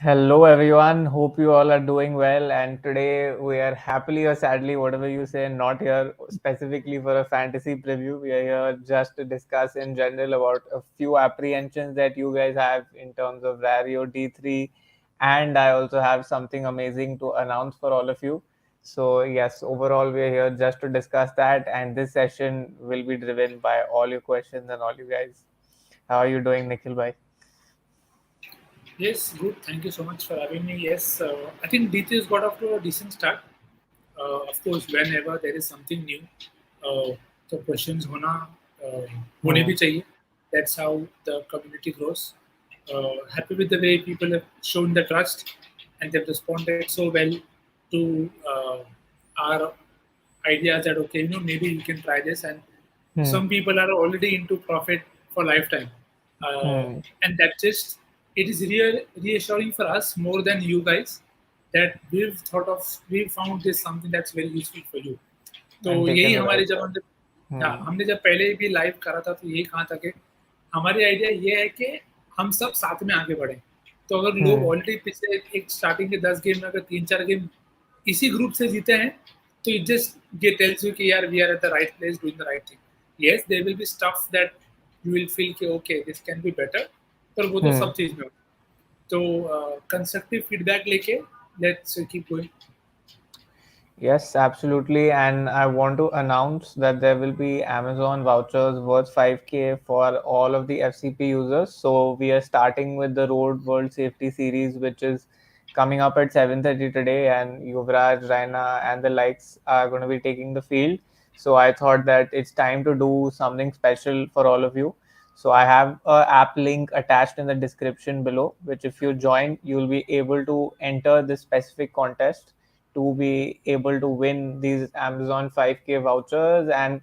Hello, everyone. Hope you all are doing well. And today we are happily or sadly, whatever you say, not here specifically for a fantasy preview. We are here just to discuss in general about a few apprehensions that you guys have in terms of Rario D3. And I also have something amazing to announce for all of you. So, yes, overall, we are here just to discuss that. And this session will be driven by all your questions and all you guys. How are you doing, Nikhil bhai? Yes, good. Thank you so much for having me. Yes, I think D3 has got off to a decent start. Of course, whenever there is something new, uh, the questions uh, होने Hmm. भी चाहिए. That's how the community grows. Happy with the way people have shown the trust and they've responded so well to our ideas that okay, maybe you can try this. And Hmm. some people are already into profit for lifetime, Hmm. and that just it is reassuring for us more than you guys that we've found this something that's very useful for you. तो And यही taken the हमारे right जब path. हाँ, Hmm. हमने जब पहले भी live करा था तो यही कहा था कि हमारी आइडिया ये है कि हम सब साथ में आगे बढ़े. तो अगर लोग Hmm. ऑलरेडी पिछले एक स्टार्टिंग के 10 गेम में अगर 3-4 गेम इसी ग्रुप से जीते हैं तो इट जस्ट ये टेल्स यू कि यार we are at the right place doing the right thing. Yes there will be stuff that you will feel कि okay this can be better, पर वो तो Hmm. सब चीज में होता है. तो कंस्ट्रक्टिव फीडबैक लेके let's keep going. Yes, absolutely. And I want to announce that there will be Amazon vouchers worth 5K for all of the FCP users. So we are starting with the Road World Safety Series, which is coming up at 7:30 today, and Yuvraj, Raina, and the likes are going to be taking the field. So I thought that it's time to do something special for all of you. So I have a app link attached in the description below, which if you join, you'll be able to enter this specific contest to be able to win these Amazon 5K vouchers. And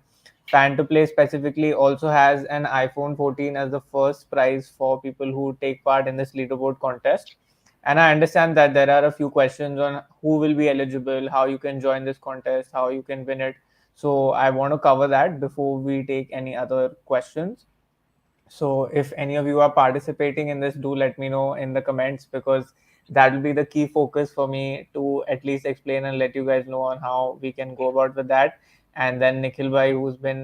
Fan to Play specifically also has an iPhone 14 as the first prize for people who take part in this leaderboard contest. And I understand that there are a few questions on who will be eligible, how you can join this contest, how you can win it. So I want to cover that before we take any other questions. So if any of you are participating in this, do let me know in the comments, because that will be the key focus for me to at least explain and let you guys know on how we can go about with that. And then Nikhil bhai, who's been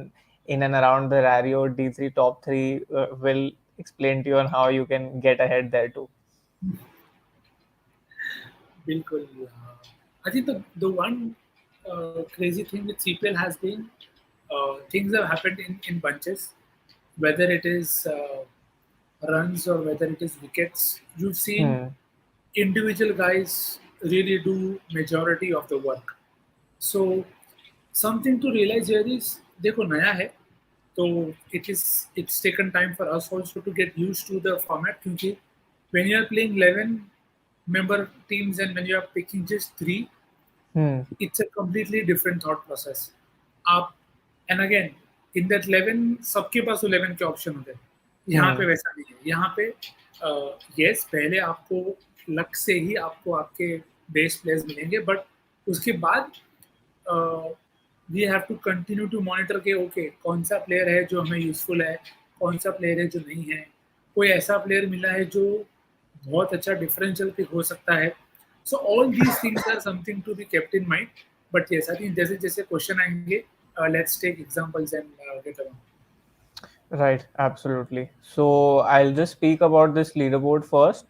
in and around the Rario D3 top 3, will explain to you on how you can get ahead there too. बिल्कुल. I think the one crazy thing with CPL has been things have happened in bunches, whether it is runs or whether it is wickets. You've seen Hmm. individual guys really do majority of the work. So something to realize here is देखो नया है तो it's taken time for us also to get used to the format क्योंकि when you are playing 11 member teams and when you are picking just three, Hmm. it's a completely different thought process. आप and again in that 11 सबके पास 11 के option होते हैं. यहाँ पे Hmm. वैसा नहीं है. यहाँ पे यस पहले आपको लक से ही आपको आपके बेस प्लेयर्स मिलेंगे बट उसके बाद we have to continue to monitor के ओके कौन सा प्लेयर है जो हमें यूजफुल है, कौन सा प्लेयर है जो नहीं है, कोई ऐसा प्लेयर मिला है जो बहुत अच्छा डिफरेंशियल पिक हो सकता है. So all these things are something to be kept in mind. But yes I think जैसे जैसे क्वेश्चन आएंगे let's take examples and get around. Right, absolutely. So I'll just speak about this leaderboard first.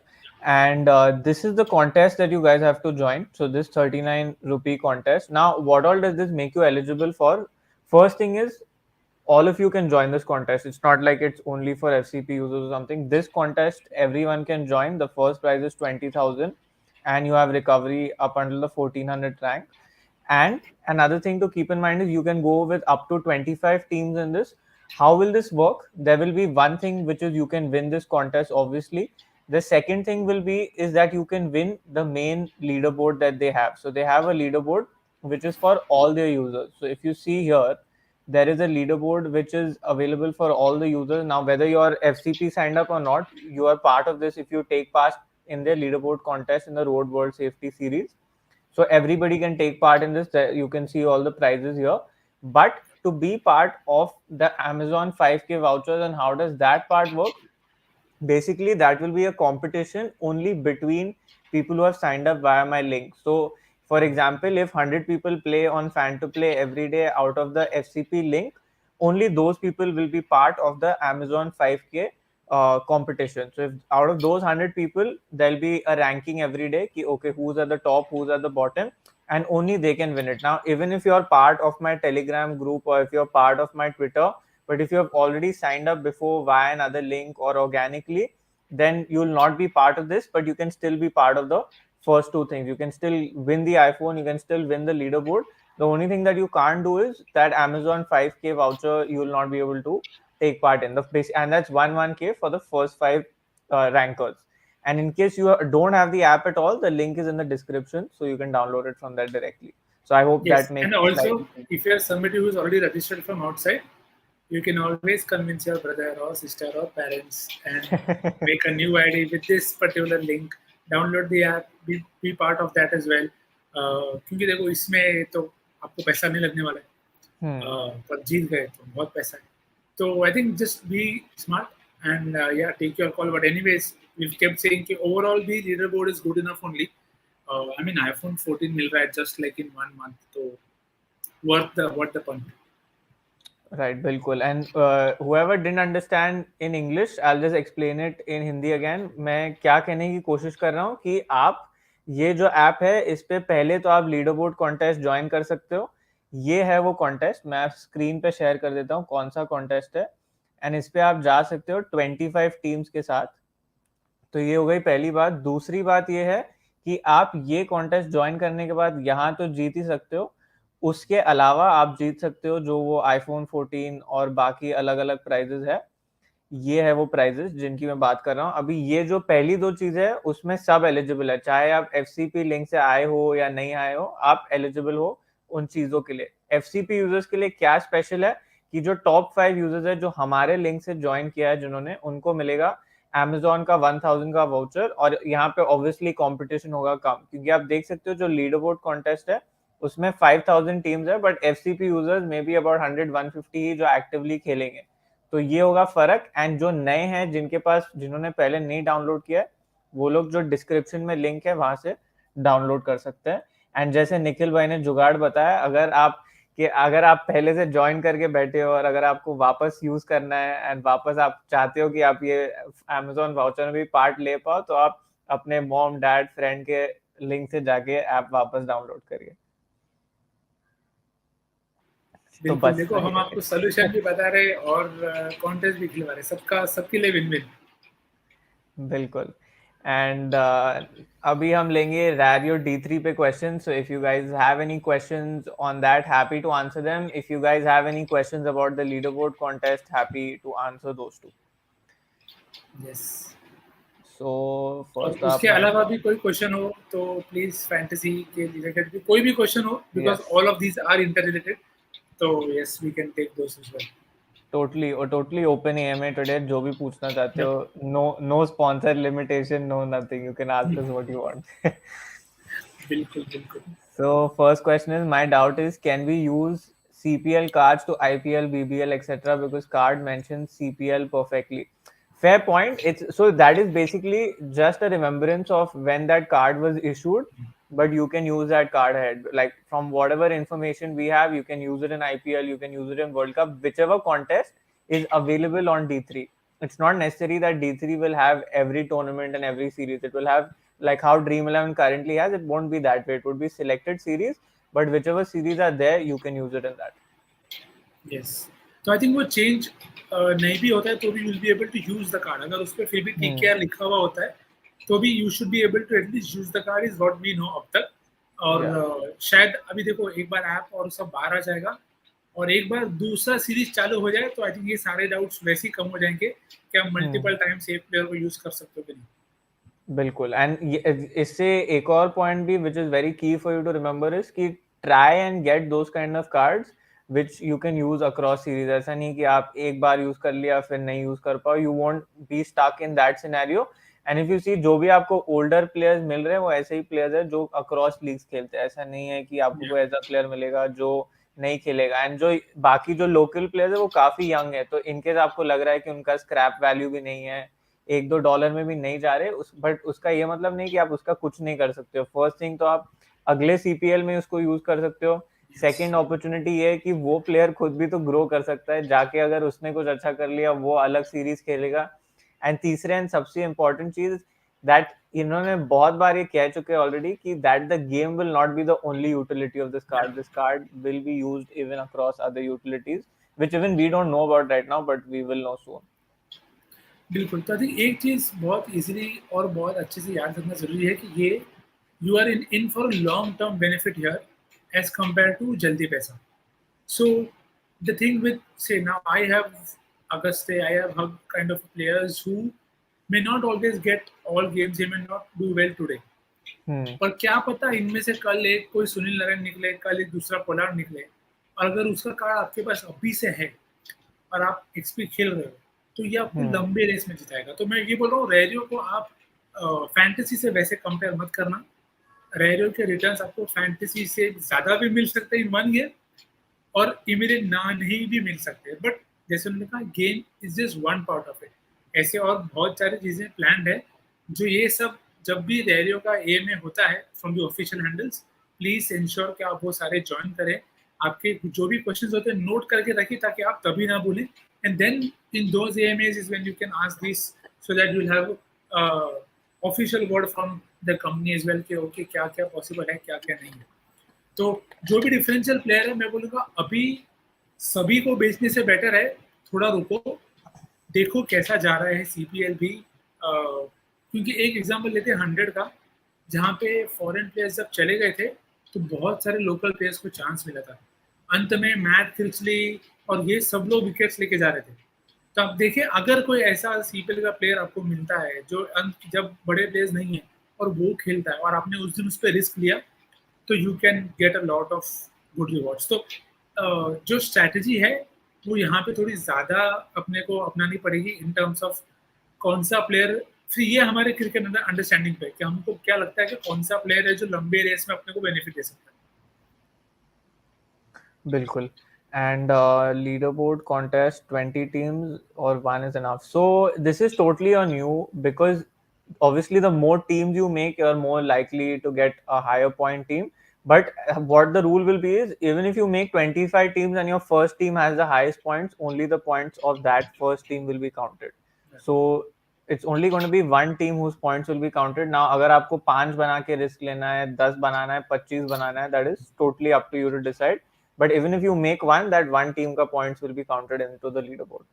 And this is the contest that you guys have to join. So this 39 rupee contest. Now, what all does this make you eligible for? First thing is, all of you can join this contest. It's not like it's only for FCP users or something. This contest, everyone can join. The first prize is 20,000, and you have recovery up until the 1400 rank. And another thing to keep in mind is you can go with up to 25 teams in this. How will this work? There will be one thing which is you can win this contest, obviously. The second thing will be is that you can win the main leaderboard that they have. So they have a leaderboard which is for all their users. So if you see here, there is a leaderboard which is available for all the users. Now, whether you're FCP signed up or not, you are part of this if you take part in their leaderboard contest in the Road World Safety Series. So everybody can take part in this. You can see all the prizes here. But to be part of the Amazon 5K vouchers, and how does that part work? Basically, that will be a competition only between people who have signed up via my link. So for example, if 100 people play on fan to play every day out of the FCP link, only those people will be part of the Amazon 5K competition. So if out of those 100 people, there'll be a ranking every day ki, okay, who's at the top, who's at the bottom, and only they can win it. Now even if you're part of my Telegram group or if you're part of my Twitter, but if you have already signed up before via another link or organically, then you'll not be part of this, but you can still be part of the first two things. You can still win the iPhone, you can still win the leaderboard. The only thing that you can't do is that Amazon 5K voucher you will not be able to take part in the base, and that's 1K for the first five rankers. And in case you don't have the app at all, the link is in the description, so you can download it from there directly. So I hope Yes, that makes and it also slightly simple. if you are somebody who is already registered from outside, you can always convince your brother or sister or parents and make a new ID with this particular link. Download the app, be part of that as well. क्योंकि देखो इसमें तो आपको पैसा नहीं लगने वाला है, Hmm. पर जीत गए तो बहुत पैसा है. So I think just be smart and yeah, take your call. But anyways, we've kept saying कि overall the leaderboard is good enough only. I mean iPhone 14 मिल रहा है just like in 1 month, so worth the punt. Right, बिल्कुल. And whoever didn't understand in English, I'll just explain it in Hindi again. मैं क्या कहने की कोशिश कर रहा हूँ कि आप ये जो ऐप है इस पे पहले तो आप लीडर बोर्ड कॉन्टेस्ट ज्वाइन कर सकते हो. ये है वो कॉन्टेस्ट, मैं स्क्रीन पे शेयर कर देता हूँ कौन सा कॉन्टेस्ट है, एंड इस पे आप जा सकते हो 25 टीम्स के साथ. तो ये हो गई पहली बात. दूसरी बात ये है कि आप ये कॉन्टेस्ट ज्वाइन करने के बाद यहाँ तो जीत ही सकते हो, उसके अलावा आप जीत सकते हो जो वो आईफोन 14 और बाकी अलग अलग प्राइजेस है. ये है वो प्राइजेस जिनकी मैं बात कर रहा हूँ अभी. ये जो पहली दो चीजें है उसमें सब एलिजिबल है, चाहे आप FCP लिंक से आए हो या नहीं आए हो, आप एलिजिबल हो उन चीजों के लिए. FCP यूजर्स के लिए क्या स्पेशल है कि जो टॉप 5 यूजर्स है जो हमारे लिंक से ज्वाइन किया है जिन्होंने, उनको मिलेगा Amazon का 1000 का वाउचर. और यहाँ पे ऑब्वियसली कंपटीशन होगा कम, क्योंकि आप देख सकते हो जो लीडर बोर्ड कॉन्टेस्ट है उसमें 5000 टीम्स है, but FCP users may be about 100-150 ही जो एक्टिवली खेलेंगे. तो ये होगा फर्क. एंड जो नए हैं जिनके पास, जिन्होंने पहले नहीं डाउनलोड किया है, वो लोग जो डिस्क्रिप्शन में लिंक है वहां से डाउनलोड कर सकते हैं. एंड जैसे निखिल भाई ने जुगाड़ बताया, अगर आप पहले से ज्वाइन करके बैठे हो और अगर आपको वापस यूज करना है एंड वापस आप चाहते हो कि आप ये Amazon वाउचर में भी पार्ट ले पाओ, तो आप अपने मॉम डैड फ्रेंड के लिंक से जाके ऐप वापस डाउनलोड करिए. तो बिल्कुल, बस देखो हम आपको सोल्यूशन भी बता रहे और कॉन्टेस्ट भी खिलवा रहे, सबके लिए विन विन. बिल्कुल. एंड अभी हम लेंगे Rario D3 पे question. So if you guys have any questions on that, happy to answer them. If you guys have any questions about the leaderboard contest, happy to answer those too. Yes. So और first उसके आप mic अलावा भी on. कोई question हो तो please fantasy के related भी कोई भी क्वेश्चन हो, because yes, all of these are interrelated, तो yes we can take those as well. Totally open AMA today. जो भी पूछना चाहते हो, no sponsor limitation, no nothing. You can ask us what you want. बिल्कुल बिल्कुल. So first question is, my doubt is, can we use CPL cards to IPL, BBL, etc. because card mentions CPL perfectly. Fair point. It's so that is basically just a remembrance of when that card was issued, but you can use that card ahead. Like from whatever information we have, you can use it in IPL, you can use it in World Cup, whichever contest is available on D3. It's not necessary that D3 will have every tournament and every series. It will have like how Dream 11 currently has. It won't be that way. It would be selected series, but whichever series are there, you can use it in that. Yes. तो I think वो change नहीं भी होता है तो भी you will be able to use the card. अगर उस पर फिर भी TKR लिखा हुआ होता है तो भी you should be able to at least use the card, is what we know अब तक. और शायद अभी देखो एक बार ऐप और सब बाहर आ जाएगा और एक बार दूसरा सीरीज चालू हो जाए तो आई थिंक ये सारे डाउट्स वैसे ही कम हो जाएंगे कि हम मल्टीपल टाइम्स एक प्लेयर को यूज कर सकते हो कि नहीं. बिल्कुल. एंड इससे एक और पॉइंट भी which is very key for you to remember is कि try and get those kind of cards which you can use across series. ऐसा नहीं कि आप एक बार यूज कर लिया फिर नहीं यूज कर पाओ. You won't be stuck in that scenario. And if you see, जो भी आपको ओल्डर प्लेयर्स मिल रहे हैं वो ऐसे ही प्लेयर्स है जो अक्रॉस लीग्स खेलते हैं. ऐसा नहीं है कि आपको कोई ऐसा प्लेयर मिलेगा जो नहीं खेलेगा. एंड जो बाकी जो लोकल प्लेयर्स है वो काफी यंग है, तो इनकेस आपको लग रहा है कि उनका स्क्रैप वैल्यू भी नहीं है $1-2 में भी नहीं जा रहे बट उसका ये मतलब नहीं कि आप उसका कुछ नहीं कर सकते हो। फर्स्ट थिंग तो आप अगले सीपीएल में उसको यूज कर सकते हो। सेकेंड अपॉर्चुनिटी ये है कि वो प्लेयर खुद भी तो ग्रो कर सकता है जाके, अगर उसने कुछ अच्छा कर लिया वो अलग सीरीज खेलेगा। एंड तीसरे एंड सबसे इम्पोर्टेंट चीज दैट इन्होंने बहुत बार ये कह चुके हैं ऑलरेडी कि that the game will not be the only utility of this card will be used even across other utilities which even we don't know about right now but we will know soon. बिल्कुल। तो I think एक चीज़ बहुत easily और बहुत अच्छे से याद रखना ज़रूरी है कि ये you are in for long term benefit here as compare to जल्दी पैसा। So the thing with, say, now I have Auguste, I have hug kind of players who may not always get all games, they may not do well today. पर क्या पता इनमें से कल एक कोई सुनील नारायण निकले, कल एक दूसरा पोलार्ड निकले, और अगर उसका कार्ड आपके पास अभी से है और आप एक्सपी खेल रहे हो तो ये आपको लंबे रेस में जिताएगा। तो मैं ये बोल रहा हूँ रेरियो को आप फैंटेसी से वैसे कंपेयर मत करना। रेरियो के रिटर्न्स आपको फैंटेसी से ज़्यादा भी मिल सकते हैं इन 1 ईयर और इमीडिएट ना नहीं भी मिल सकते। बट जैसे उन्होंने कहा game is just one part of it. ऐसे और बहुत सारी चीज़ें प्लान्ड है जो ये सब जब भी रेरियो का ए में होता है from the official handles, please ensure कि आप वो सारे ज्वाइन करें। आपके जो भी क्वेश्चंस होते हैं नोट करके रखिए ताकि आप कभी ना भूलें। And then in those AMS is when you can ask this so that you will have official word from the company as well कि ओके क्या क्या पॉसिबल है क्या क्या नहीं है। तो जो भी डिफरेंशियल प्लेयर है मैं बोलूँगा अभी सभी को बेचने से बेटर है थोड़ा रुको, देखो कैसा जा रहा है सीपीएल भी। क्योंकि एक एग्जांपल लेते हैं 100 का, जहाँ पे फॉरेन प्लेयर्स जब चले गए थे तो बहुत सारे लोकल प्लेयर्स को चांस मिला था। अंत में मैट क्रिचली और ये सब लोग विकेट्स लेके जा रहे थे। तो आप देखिए अगर कोई ऐसा सीपीएल का प्लेयर आपको मिलता है जो जब बड़े प्लेयर्स नहीं है और वो खेलता है और आपने उस दिन उस पर रिस्क लिया तो you can get a lot of good rewards. तो जो स्ट्रैटेजी है वो यहाँ पे थोड़ी ज़्यादा अपने को अपनानी पड़ेगी इन टर्म्स ऑफ कौन सा प्लेयर। फिर ये हमारे क्रिकेट अंडरस्टैंडिंग पे कि हमको क्या लगता है कि कौन सा प्लेयर है जो लंबे रेस में अपने को बेनिफिट दे सकता है। बिल्कुल। And leaderboard contest 20 teams or one is enough. So this is totally on you because obviously the more teams you make, you're more likely to get a higher point team. But what the rule will be is even if you make 25 teams and your first team has the highest points, only the points of that first team will be counted. So it's only going to be one team whose points will be counted. Now अगर आपको 5 बना के risk लेना है, 10 बनाना है, 25 बनाना है, that is totally up to you to decide. But even if you make one, that one team ka points will be counted into the leaderboard.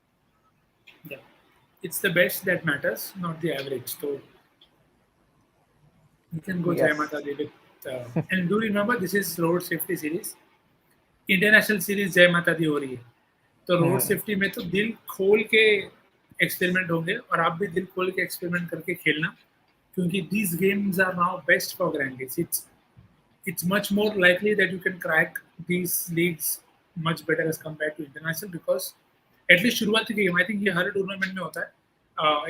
Yeah, it's the best that matters, not the average. So you can go Jai Mata Di with, and do remember this is road safety series. International series जय माता दी हो रही है तो road safety में तो दिल खोल के एक्सपेरिमेंट होंगे और आप भी दिल खोल के एक्सपेरिमेंट करके खेलना क्योंकि these games are now best for grand leagues. It's much more likely that you can crack these leagues much better as compared to international because at least शुरुआती गेम I think ये हर tournament में होता है.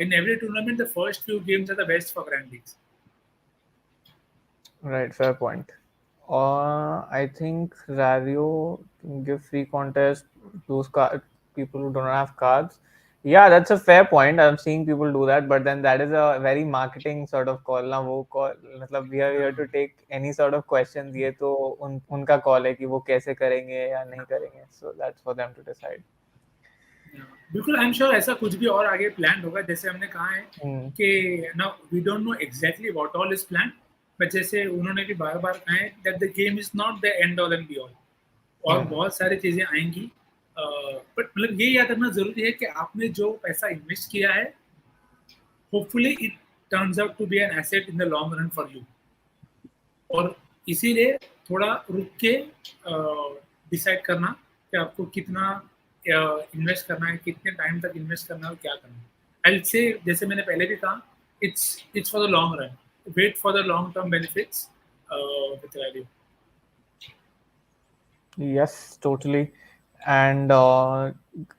In every tournament the first few games are the best for grand leagues. Right, fair point. I think Rario can give free contest those people who don't have cards. Yeah, that's a fair point. I'm seeing people do that, but then that is a very marketing sort of call. ना वो call मतलब we are here to take any sort of questions. ये तो उनका call है कि वो कैसे करेंगे या नहीं करेंगे. So that's for them to decide. बिल्कुल आई एम श्योर ऐसा कुछ भी और आगे प्लान होगा जैसे हमने कहा है कि now we don't know exactly what all is plan but जैसे उन्होंने भी बार बार कहा है that the game is not the end all and be all और बहुत सारी चीजें आएंगी बट मतलब ये याद रखना जरूरी है कि आपने जो पैसा इन्वेस्ट किया है hopefully it turns out to be an asset in the long run for you और इसीलिए थोड़ा रुक के डिसाइड करना कि आपको कितना इन्वेस्ट करना है कितने टाइम तक इन्वेस्ट करना है और क्या करना है आई विल से जैसे मैंने पहले भी कहा it's for the long run wait for the long term benefits with value Yes, totally. And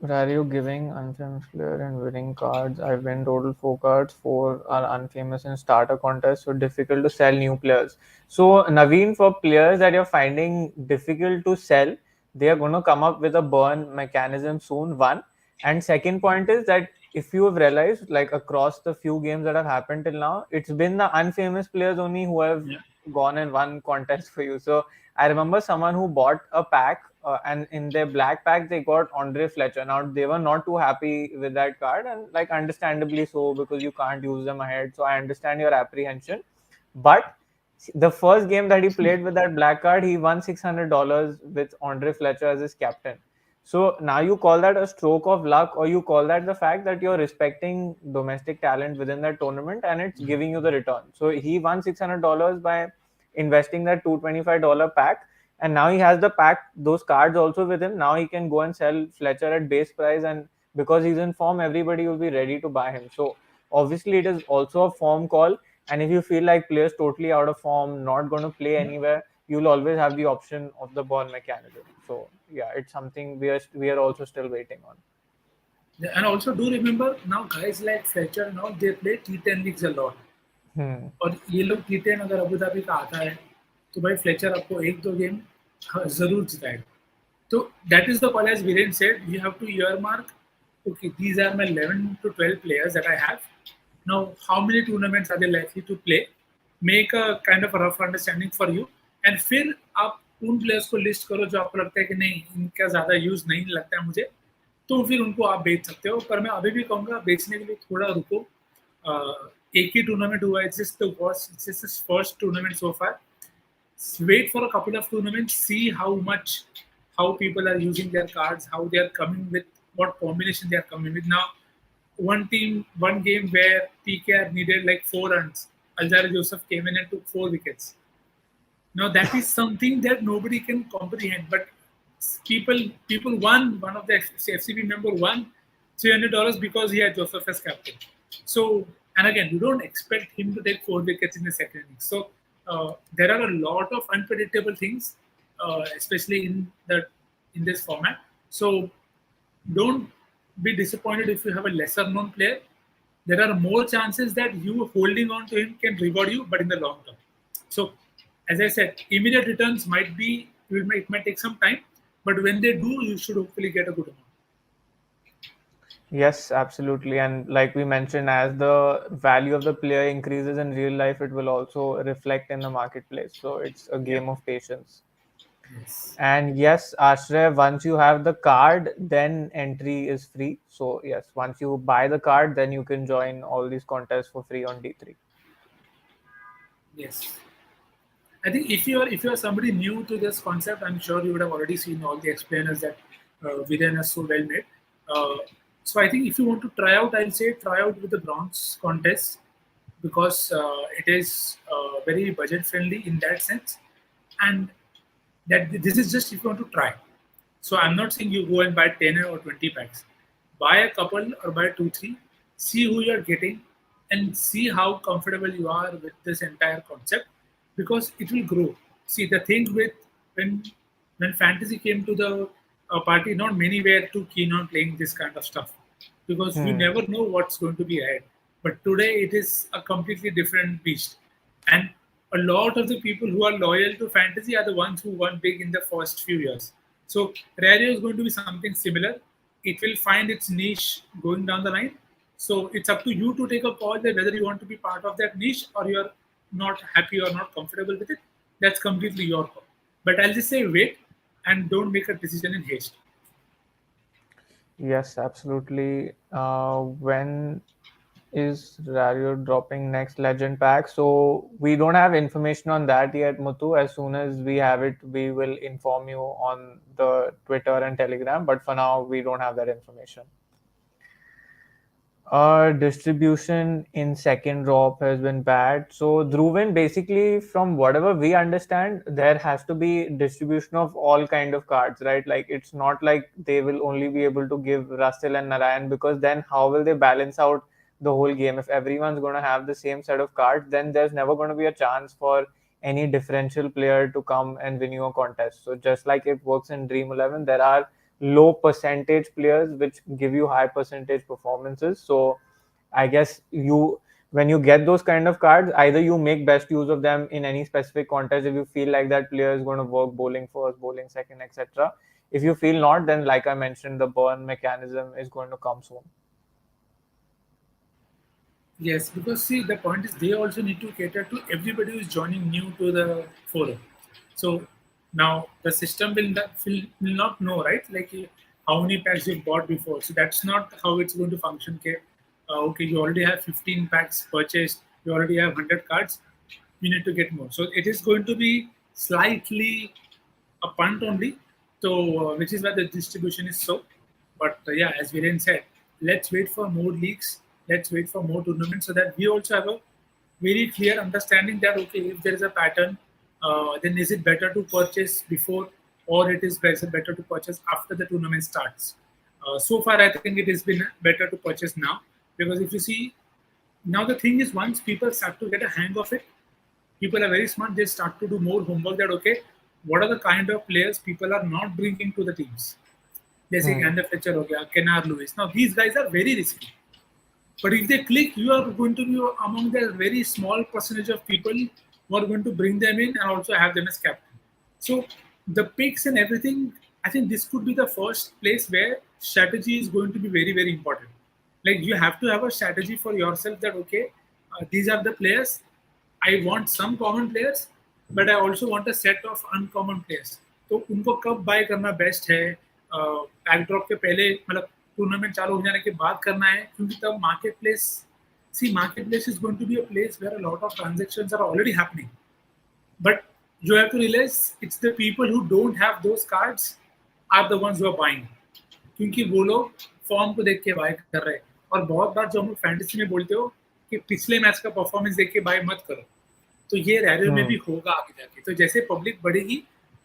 Rario giving unfamous player and winning cards. I win total 4 cards. 4 are unfamous in starter contest, so difficult to sell new players. So Naveen, for players that you're finding difficult to sell, they are going to come up with a burn mechanism soon. One, and second point is that if you have realized, like across the few games that have happened till now, it's been the unfamous players only who have Yeah. gone and won contest for you. So I remember someone who bought a pack, and in their black pack they got Andre Fletcher. Now they were not too happy with that card, and like understandably so, because you can't use them ahead. So I understand your apprehension, but the first game that he played with that black card, he won $600 with Andre Fletcher as his captain. So now you call that a stroke of luck, or you call that the fact that you're respecting domestic talent within that tournament and it's giving you the return. So he won $600 by investing that $225 pack, and now he has the pack, those cards also with him. Now he can go and sell Fletcher at base price, and because he's in form, everybody will be ready to buy him. So obviously, it is also a form call. And if you feel like players totally out of form, not going to play anywhere, you'll always have the option of the burn mechanism. So yeah, it's something we are also still waiting on. Yeah, and also do remember now guys like Fletcher now they play T10 leagues a lot. Hmm. और ये लोग T10 अगर Abu Dhabi का आता है तो भाई Fletcher आपको एक दो गेम जरूर जिताएगा. So that is the call, as Viren said. You have to earmark. Okay, these are my 11 to 12 players that I have. Now, how many tournaments are they likely to play? Make a kind of a rough understanding for you, and फिर आप उन players को list करो जो आपको लगता है कि नहीं इनका ज्यादा यूज नहीं लगता है मुझे, तो फिर उनको आप बेच सकते हो. पर मैं अभी भी कहूँगा बेचने के लिए थोड़ा रुको. एक ही टूर्नामेंट हुआ है, it's first tournament so far. Wait for a couple of tournaments, see how people are using their cards, how they are coming with what combination they are coming with. Now, one game where PKR needed like 4 runs, Alzar Joseph came in and took 4 wickets. Now that is something that nobody can comprehend. But people won. One of the FCP member won $300 because he had Joseph as captain. So, and again, you don't expect him to take 4 wickets in the second innings. So there are a lot of unpredictable things, especially in this format. So don't be disappointed if you have a lesser known player. There are more chances that you holding on to him can reward you, but in the long term. So, as I said, immediate returns it might take some time, but when they do, you should hopefully get a good amount. Yes, absolutely. And like we mentioned, as the value of the player increases in real life, it will also reflect in the marketplace. So it's a Yeah. game of patience. Yes. And yes, Ashray, once you have the card, then entry is free. So yes, once you buy the card, then you can join all these contests for free on D3. Yes. I think if you are somebody new to this concept, I'm sure you would have already seen all the explainers that Viren has so well made. Uh, so I think if you want to try out, I'll say try out with the bronze contest because it is very budget friendly in that sense, and that this is just if you want to try. So I'm not saying you go and buy 10 or 20 packs. Buy a couple or buy 2, 3, see who you're getting and see how comfortable you are with this entire concept because it will grow. See, the thing with when when fantasy came to the party, not many were too keen on playing this kind of stuff because you Hmm. never know what's going to be ahead. But today it is a completely different beast. And a lot of the people who are loyal to fantasy are the ones who won big in the first few years. So Rario is going to be something similar. It will find its niche going down the line. So it's up to you to take a call that whether you want to be part of that niche or you're not happy or not comfortable with it. That's completely your call. But I'll just say wait and don't make a decision in haste. Yes, absolutely. When is Rario dropping next Legend pack? So we don't have information on that yet, Muthu. As soon as we have it, we will inform you on the Twitter and Telegram. But for now, we don't have that information. Distribution in second drop has been bad. So Dhruvin, basically, from whatever we understand, there has to be distribution of all kind of cards, right? Like it's not like they will only be able to give Russell and Narayan, because then how will they balance out the whole game? If everyone's going to have the same set of cards, then there's never going to be a chance for any differential player to come and win you a contest. So just like it works in Dream 11, there are low percentage players which give you high percentage performances. So I guess you, when you get those kind of cards, either you make best use of them in any specific contest if you feel like that player is going to work bowling first, bowling second, etc. If you feel not, then like I mentioned, the burn mechanism is going to come soon. Yes, because see, the point is they also need to cater to everybody who is joining new to the forum. So now the system will not know, right? Like how many packs you've bought before. So that's not how it's going to function. Okay, okay, you already have 15 packs purchased. You already have 100 cards. You need to get more. So it is going to be slightly a punt only. So which is why the distribution is so. But yeah, as Viren said, let's wait for more leagues. Let's wait for more tournaments so that we also have a very clear understanding that okay, if there is a pattern, then is it better to purchase before or it is better to purchase after the tournament starts. So far, I think it has been better to purchase now because if you see now the thing is once people start to get a hang of it, people are very smart. They start to do more homework that okay, what are the kind of players people are not bringing to the teams. जैसे Hmm. कैंडर Fletcher हो गया, केनार Louis. Now these guys are very risky. But if they click, you are going to be among the very small percentage of people who are going to bring them in and also have them as captain. So the picks and everything, I think this could be the first place where strategy is going to be very, very important. Like you have to have a strategy for yourself that okay, these are the players. I want some common players, but I also want a set of uncommon players. तो उनको कब bye करना best है, pack drop के पहले मतलब tournament चालू हो जाने के बाद करना है क्योंकि तब marketplace see marketplace is going to be a place where a lot of transactions are already happening but you have to realize it's the people who don't have those cards are the ones who are buying क्योंकि वो लोग form को देख के bye कर रहे हैं और बहुत बार जो हम फैंटेसी में बोलते हो कि पिछले मैच का परफॉर्मेंस देख के बाय मत करो तो ये रैरियो में भी Hmm. होगा आगे जाके तो जैसे पब्लिक बढ़ेगी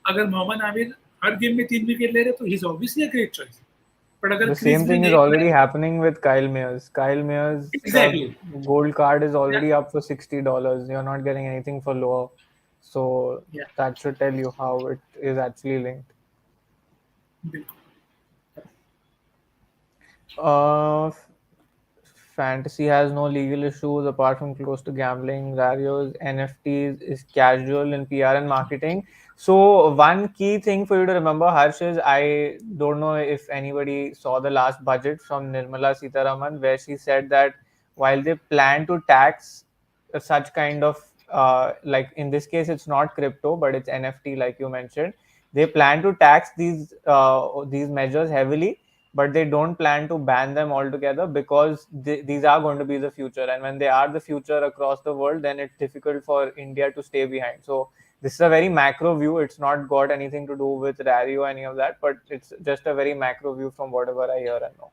अगर मोहम्मद आमिर हर गेम में 3 विकेट ले रहे तो he is obviously a great choice but अगर The Chris same thing Green is एक already match happening with Kyle Mayers. Kyle Mayers' exactly gold card is already up for $60. You're not getting anything for lower. So या that should tell you how it is actually linked. बिल्कुल Uh, Fantasy has no legal issues apart from close to gambling. Rarios, NFTs is casual in PR and marketing. So one key thing for you to remember, Harsh, is I don't know if anybody saw the last budget from Nirmala Sitharaman, where she said that while they plan to tax such kind of like in this case it's not crypto but it's NFT like you mentioned, they plan to tax these measures heavily, but they don't plan to ban them altogether because these are going to be the future, and when they are the future across the world, then it's difficult for India to stay behind. So this is a very macro view. It's not got anything to do with Rari or any of that, but it's just a very macro view from whatever I hear and know.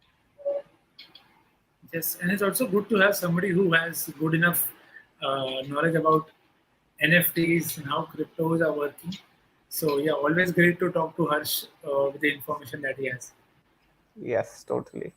yes and it's also good to have somebody who has good enough knowledge about NFTs and how cryptos are working so yeah always great to talk to Harsh with the information that he has. Yes, totally.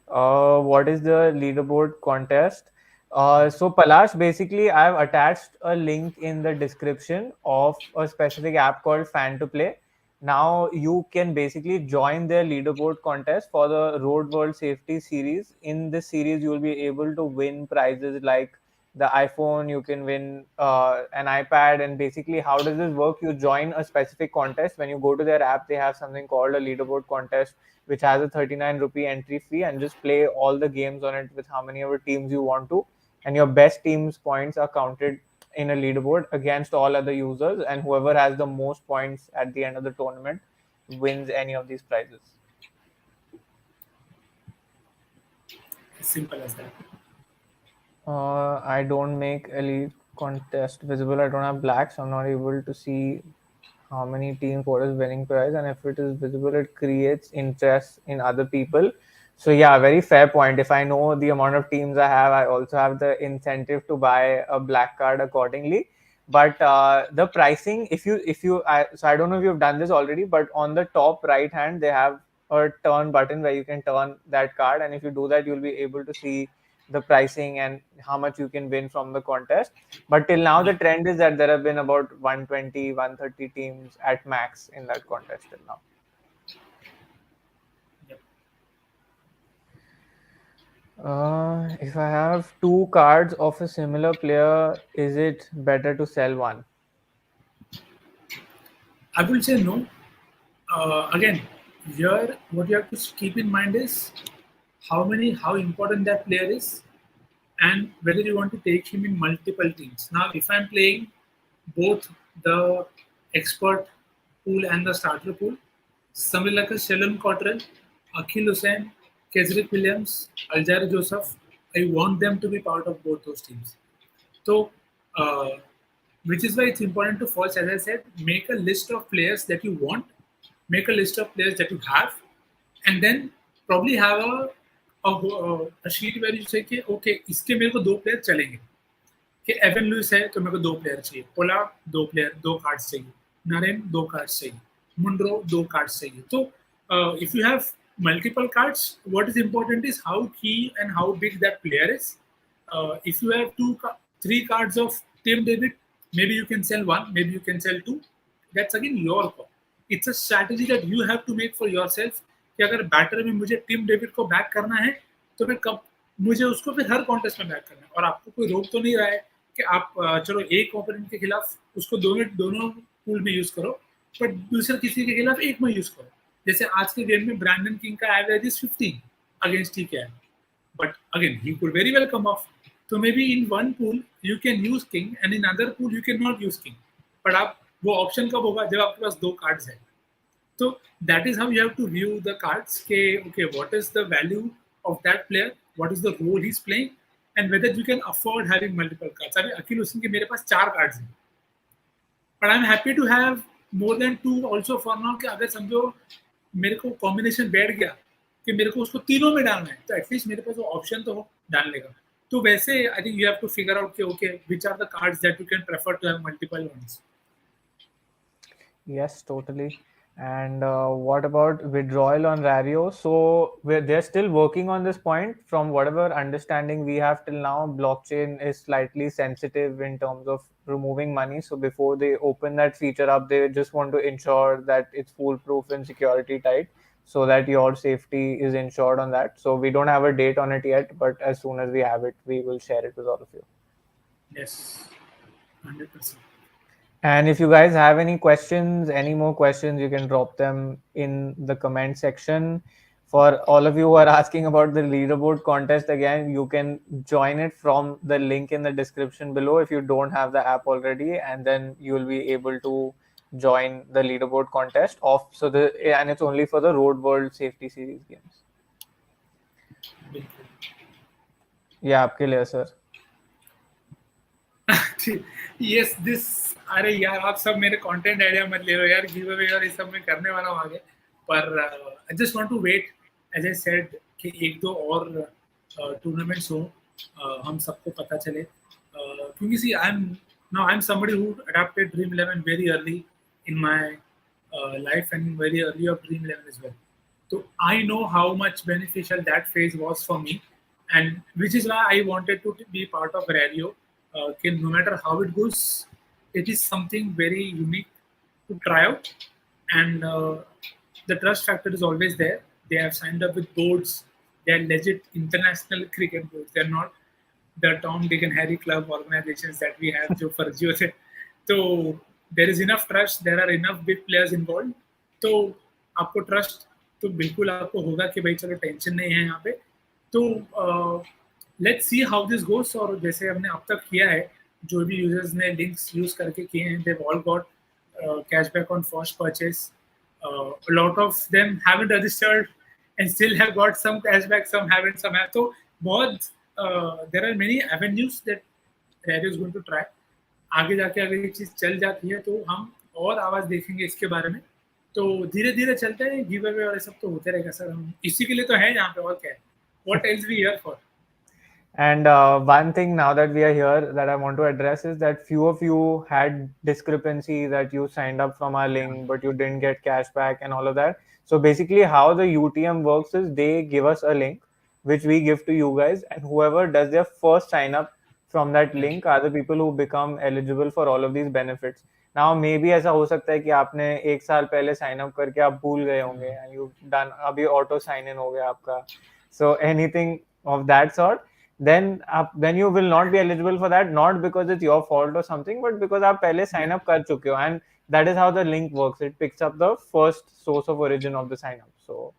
What is the leaderboard contest? So Palash, basically, I've attached a link in the description of a specific app called Fan to Play. Now you can basically join their leaderboard contest for the Road World Safety Series. In this series, you will be able to win prizes like the iPhone. You can win an iPad. And basically, how does this work? You join a specific contest. When you go to their app, they have something called a leaderboard contest, which has a 39 rupee entry fee, and just play all the games on it with how many ever teams you want to, and your best team's points are counted in a leaderboard against all other users, and whoever has the most points at the end of the tournament wins any of these prizes. As simple as that. I don't make elite contest visible. I don't have black, so I'm not able to see how many teams, what is winning price, and if it is visible, it creates interest in other people. So yeah, very fair point. If I know the amount of teams I have, I also have the incentive to buy a black card accordingly. But the pricing, so I don't know if you've done this already, but on the top right hand they have a turn button where you can turn that card, and if you do that, you'll be able to see the pricing and how much you can win from the contest. But till now, the Yeah. trend is that there have been about 120, 130 teams at max in that contest till now. Yep. If I have two cards of a similar player, is it better to sell one? I will say no. Again, here what you have to keep in mind is how important that player is, and whether you want to take him in multiple teams. Now, if I'm playing both the expert pool and the starter pool, somebody like a Sheldon Cottrell, Akhil Hussain, Kesrick Williams, Aljair Joseph, I want them to be part of both those teams. So, uh, which is why it's important to first, as I said, make a list of players that you want, make a list of players that you have, and then probably have a sheet where you say कि okay इसके मेरे को दो player चलेंगे कि Avon Louis है तो मेरे को दो प्लेयर चाहिए पोला दो प्लेयर दो कार्ड्स चाहिए नरेन दो कार्ड्स चाहिए मुंड्रो दो कार्ड्स चाहिए तो if you have multiple cards what is important is how key and how big that player is if you have three cards of Tim David maybe you can sell one maybe you can sell two that's again your call it's a strategy that you have to make for yourself कि अगर batter में मुझे Tim David को back करना है तो मैं कब मुझे उसको फिर हर कॉन्टेस्ट में बैक करना है और आपको कोई रोक तो नहीं रहा है कि आप चलो एक ओपोनेंट के खिलाफ उसको दोनों दोनों पूल में यूज करो बट दूसरे किसी के खिलाफ एक में यूज करो जैसे आज के गेम में ब्रैंडन किंग का एवरेज इज 15 अगेंस्ट टीके but again he could very well come off so maybe in one pool you can use king and in other pool you cannot use king but आप वो option कब होगा जब आपके पास दो cards है so that is how you have to view the cards okay what is the value of that player what is the role he's playing and whether you can afford having multiple cards अभी अखिल हुसैन के मेरे पास 4 cards हैं but I'm happy to have more than 2 also for now कि अगर समझो मेरे को combination बैठ गया कि मेरे को उसको तीनों में डालना है तो एटलीस्ट मेरे पास वो ऑप्शन तो हो डालने का तो वैसे I think you have to figure out कि okay which are the cards that you can prefer to have multiple ones Yes, totally. And what about withdrawal on Rario? So they're still working on this point. From whatever understanding we have till now, blockchain is slightly sensitive in terms of removing money. So before they open that feature up, they just want to ensure that it's foolproof and security tight, so that your safety is ensured on that. So we don't have a date on it yet, but as soon as we have it, we will share it with all of you. yes 100% And if you guys have any questions, any more questions, you can drop them in the comment section. For all of you who are asking about the leaderboard contest, again, you can join it from the link in the description below if you don't have the app already, and then you will be able to join the leaderboard contest off. And it's only for the Road World Safety Series games. Yeah, आपके लिए sir. Yes this अरे यार आप सब मेरे content idea मत ले लो यार गिव अवे और ये सब मैं करने वाला हूँ आगे पर I just want to wait as I said कि एक दो और टूर्नामेंट्स हो हम सबको पता चले क्योंकि see I am somebody who adopted Dream 11 very early in my life and very early of Dream 11 as well so I know how much beneficial that phase was for me and which is why I wanted to be part of Rario no matter how it goes, it is something very unique to try out, and the trust factor is always there. They have signed up with boards. They are legit international cricket boards. They are not the Tom, Dick, and Harry club organizations that we have. जो फर्जी होते. So there is enough trust. There are enough big players involved. तो आपको trust तो बिल्कुल आपको होगा कि भाई चलो टेंशन नहीं है यहाँ पे. तो let's see how this goes और जैसे हमने अब तक किया है जो भी यूजर्स ने लिंक्स यूज करके किए हैं they all got cashback on first purchase lot of them haven't registered and still have got some cashback some haven't some have तो बहुत there are many avenues that radio is going to try आगे जाके अगर ये चीज़ चल जाती है तो हम और आवाज़ देखेंगे इसके बारे में तो धीरे धीरे चलते हैं गिव अवे और ये सब तो होते रहेगा सर हम इसी के लिए तो है यहाँ पे और क्या है what else we here for And one thing now that we are here that I want to address is that few of you had discrepancy that you signed up from our link, but you didn't get cash back and all of that. So basically how the UTM works is they give us a link, which we give to you guys, and whoever does their first sign up from that link are the people who become eligible for all of these benefits. Now maybe ऐसा हो सकता है कि आपने एक साल पहले sign up करके आप भूल गए होंगे and you've done अभी ऑटो साइन इन हो गया आपका. So anything of that sort, then you will not be eligible for that, not because it's your fault or something, but because आप पहले sign up कर चुके हो, and that is how the link works. It picks up the first source of origin of the sign up. So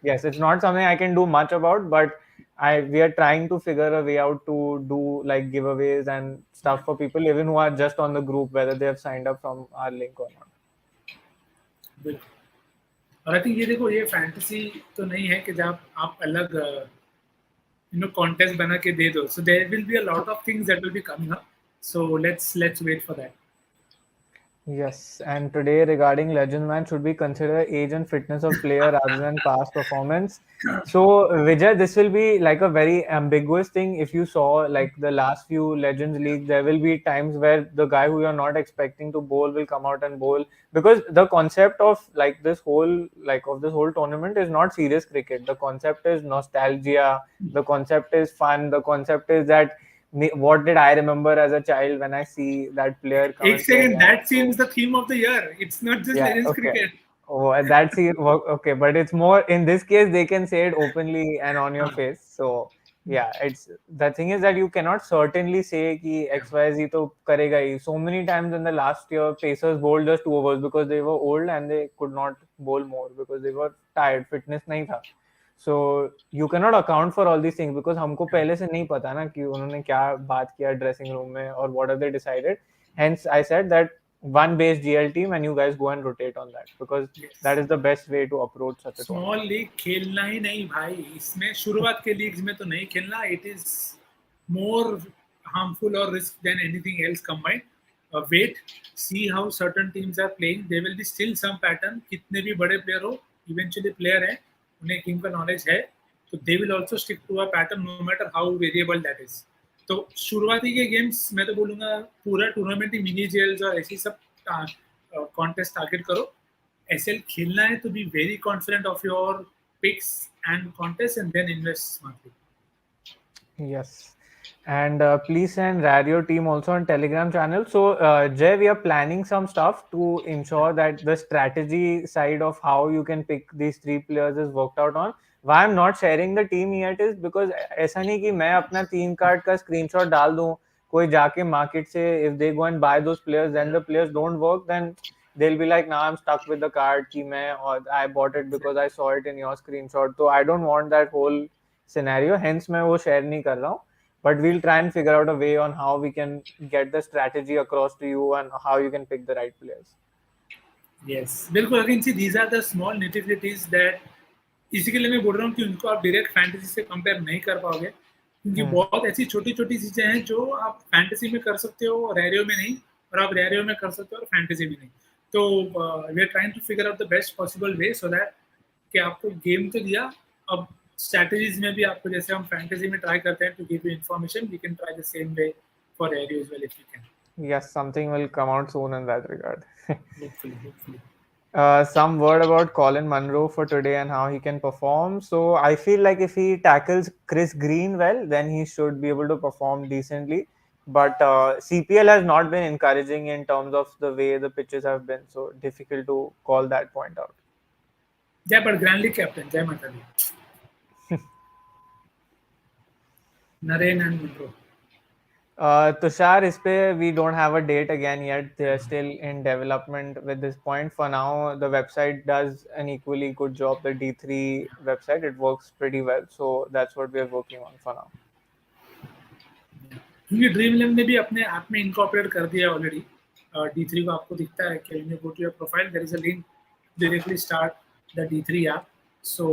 yes, it's not something I can do much about, but we are trying to figure a way out to do like giveaways and stuff for people even who are just on the group, whether they have signed up from our link or not. बिल्कुल। और I think ये देखो, ये fantasy तो नहीं है कि जब आप अलग कॉन्टेस्ट बना के दे दो, so there will be a lot of things that will be coming up, so let's wait for that. Yes, and today regarding Legend Man, should we consider age and fitness of player rather than past performance? So Vijay, this will be like a very ambiguous thing. If you saw like the last few Legends League, there will be times where the guy who you're not expecting to bowl will come out and bowl, because the concept of like this whole tournament is not serious cricket. The concept is nostalgia. The concept is fun. The concept is that what did I remember as a child when I see that player come एक and play second, again? That seems the theme of the year, it's not just Yeah, legends okay. Cricket. Oh, that's it. Okay, but it's more in this case they can say it openly and on your हाँ, face. So yeah, it's the thing is that you cannot certainly say कि XYZ तो करेगा ही. So many times in the last year, Pacers bowled just 2 overs because they were old and they could not bowl more because they were tired. Fitness नहीं था. So you cannot account for all these things because हमको पहले से नहीं पता ना कि उन्होंने क्या बात किया dressing room में और what have they decided. Hence, I said that one base GL team and you guys go and rotate on that because that is the best way to approach such a small tournament. League खेलना ही नहीं भाई, इसमें शुरुआत के leagues में तो नहीं खेलना, it is more harmful or risk than anything else combined. Wait, see how certain teams are playing. There will be still some pattern. कितने भी बड़े प्लेयर हो, इवेंचुअली प्लेयर है, उन्हें गेम का नॉलेज है, तो they will also stick to a pattern no matter how variable that is. तो शुरुआती के गेम्स मैं तो बोलूंगा पूरा टूर्नामेंट ही मिनी जेल्स और ऐसी सब कॉन्टेस्ट टारगेट करो। एसएल खेलना है तो be very confident of your picks and contest and then invest smartly. Yes. And please send Rario team also on Telegram channel. So Jay, we are planning some stuff to ensure that the strategy side of how you can pick these three players is worked out on. Why I'm not sharing the team yet is because ऐसा नहीं कि मैं अपना team card का screenshot डाल दूँ, कोई जाके market से if they go and buy those players, then the players don't work, then they'll be like, nah, I'm stuck with the card कि मैं और I bought it because I saw it in your screenshot. So I don't want that whole scenario, hence मैं वो share नहीं कर रहा हूँ, but we'll try and figure out a way on how we can get the strategy across to you and how you can pick the right players. Yes, बिल्कुल। Again see these are the small nitty-gritties that, इसी के लिए मैं बोल रहा हूँ कि उनको आप डायरेक्ट फैंटेसी से कंपेयर नहीं कर पाओगे, क्योंकि बहुत ऐसी छोटी छोटी चीजें हैं जो आप फैंटेसी में कर सकते हो रैरियो में नहीं, और आप रैरियो में कर सकते हो और फैंटेसी में नहीं। तो we are trying to figure out the best possible way so that कि आपको गेम तो दिया, अब स्ट्रैटेजीज में भी आपको जैसे हम फैंटेसी में ट्राई करते हैं to give you information, we can try the same way for Rario as well if you can. Yes, something will come out soon in that regard. Hopefully. Some word about Colin Munro for today and how he can perform. So I feel like if he tackles Chris Green well, then he should be able to perform decently. But CPL has not been encouraging in terms of the way the pitches have been, so difficult to call that point out. जय पर grand league captain, Jai Mata Di. Naren and Munro. Tushar, is pe we don't have a date again yet. They're still in development with this point. For now, the website does an equally good job. The D3 website, it works pretty well. So that's what we are working on for now. क्योंकि dream eleven ने भी अपने app में incorporate कर दिया already. D3 को आपको दिखता है कि you go to your profile, there is a link directly start the D3 app. So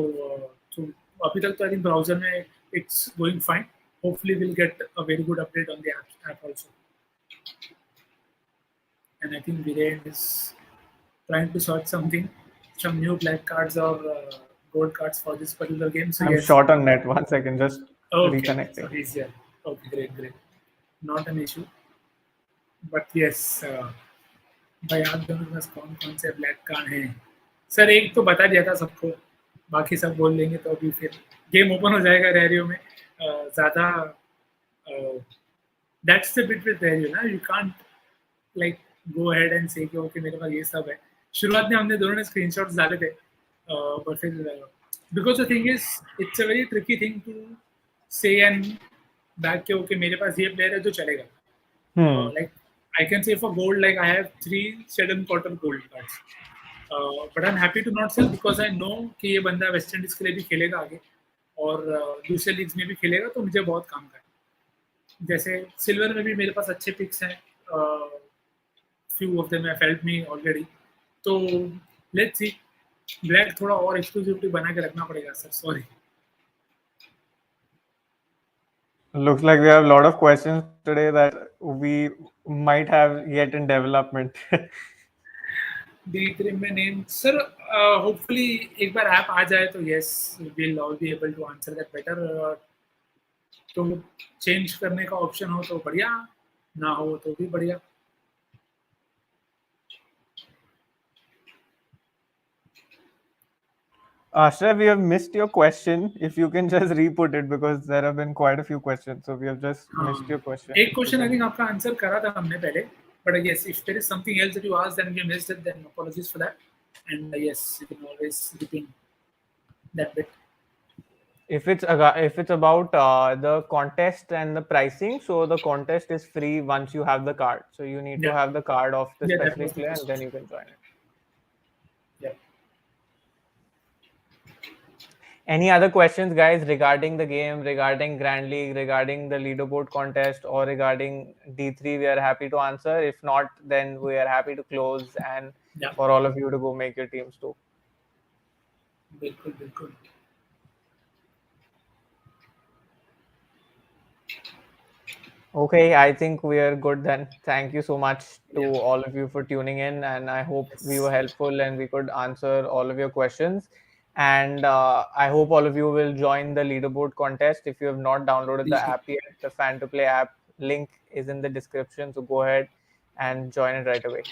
अभी तक तो आई थिंक ब्राउजर में it's going fine. Hopefully we'll get a very good update on the app also. And I think Viren is trying to sort something, some new black cards or gold cards for this particular game. So I'm yes. short on net. 1 second, just reconnecting. So he's here. Okay, great. Not an issue. But yes, भाई आप दोनों के पास कौन कौन से black card हैं? Sir एक तो बता दिया था सबको, बाकी सब बोल लेंगे तो अभी फिर गेम ओपन हो जाएगा रैरियो में। ज़्यादा दैट्स द बिट विद रैरियो ना, you can't like go ahead and से कि ओके मेरे पास ये सब है। शुरुआत में हमने दोनों ने स्क्रीनशॉट्स डाले थे, पर फिर because the thing is it's a very tricky thing to say and back के ओके मेरे पास ये प्लेयर है जो चलेगा। Like I can say for gold, like I have 3 shed and quarter gold cards, but I'm happy to not sell because I know कि ये बंदा वेस्ट इंडीज के लिए भी खेलेगा आगे, और दूसरे लीग्स में भी खेलेगा तो मुझे बहुत काम का है। जैसे सिल्वर में भी मेरे पास अच्छे पिक्स हैं, few of them have helped me already. तो लेट्स सी, ब्लैक थोड़ा और एक्सक्लूसिविटी बना के रखना पड़ेगा sir, sorry. Looks like we have a lot of questions today that we might have yet in development. D3 में name sir, hopefully एक बार app आ जाए तो yes, will all be able to answer that better. तो change करने का option हो तो बढ़िया, ना हो तो भी बढ़िया। Ashraf, we have missed your question. If you can just re-put it because there have been quite a few questions, so we have just missed your question. एक क्वेश्चन आई थिंक आपका आंसर करा था हमने पहले, but yes, if there is something else that you asked and we missed it, then apologies for that, and yes, you can always repeat that bit. If it's about the contest and the pricing, so the contest is free once you have the card. So you need to have the card of the Yeah, that was specific the player, first and then you can join it. Yeah. Any other questions, guys, regarding the game, regarding Grand League, regarding the leaderboard contest, or regarding D3? We are happy to answer. If not, then we are happy to close and for all of you to go make your teams too. बिल्कुल बिल्कुल। Okay, I think we are good then. Thank you so much to all of you for tuning in, and I hope we were helpful and we could answer all of your questions. And I hope all of you will join the leaderboard contest. If you have not downloaded the app yet, the Fan to Play app link is in the description, so go ahead and join it right away.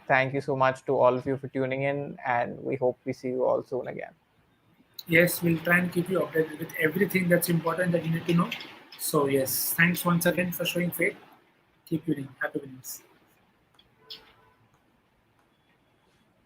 Thank you so much to all of you for tuning in, and we hope we see you all soon again. Yes, we'll try and keep you updated with everything that's important that you need to know. So yes, thanks once again for showing faith. Keep winning. Happy winnings.